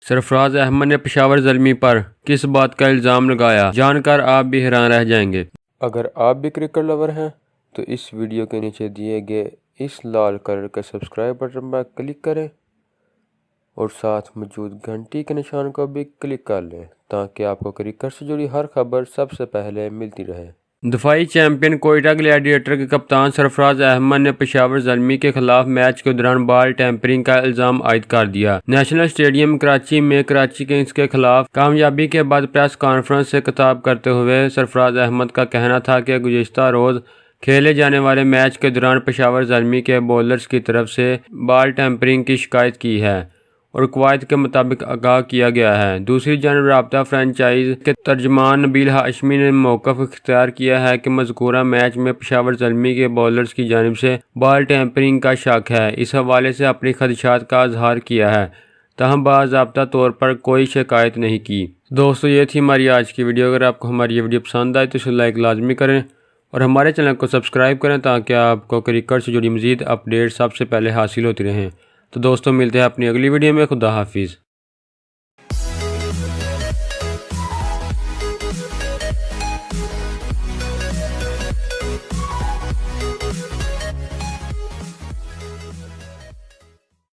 सरफराज अहमद ने पेशावर ज़ल्मी पर किस बात का इल्ज़ाम लगाया, जानकर आप भी हैरान रह जाएंगे। अगर आप भी क्रिकेट लवर हैं तो इस वीडियो के नीचे दिए गए इस लाल कलर के सब्सक्राइब बटन पर क्लिक करें और साथ मौजूद घंटी के निशान को भी क्लिक कर लें ताकि आपको क्रिकेट से जुड़ी हर खबर सबसे पहले मिलती रहे। दफाई चैंपियन कोयटा ग्लैडिएटर के कप्तान सरफराज अहमद ने पेशावर ज़ल्मी के खिलाफ मैच के दौरान बॉल टेम्परिंग का इल्ज़ाम आयद कर दिया। नेशनल स्टेडियम कराची में कराची किंग्स के खिलाफ कामयाबी के बाद प्रेस कॉन्फ्रेंस से खिताब करते हुए सरफराज अहमद का कहना था कि गुज़िश्ता रोज़ खेले जाने वाले मैच के दौरान पेशावर ज़ल्मी के बॉलर्स की तरफ से बॉल टेम्परिंग की शिकायत की है और कवायद के मुताबिक आगाह किया गया है। दूसरी जानब राब्ता फ्रेंचाइज के तर्जमान नबील हाशमी ने मौक़िफ़ इख्तियार किया है कि मज़कूरा मैच में पेशावर ज़ल्मी के बॉलर्स की जानिब से बॉल टेम्परिंग का शक है। इस हवाले से अपनी खदशात का इजहार किया है, ताहम बाज़ाब्ता तौर पर कोई शिकायत नहीं की। दोस्तों, ये थी हमारी आज की वीडियो। अगर आपको हमारी ये वीडियो पसंद आए तो इसे लाइक लाजमी करें और हमारे चैनल को सब्सक्राइब करें ताकि आपको क्रिकेट से जुड़ी मज़ीद अपडेट सबसे पहले हासिल होती रहें। तो दोस्तों, मिलते हैं अपनी अगली वीडियो में। खुदा हाफिज़।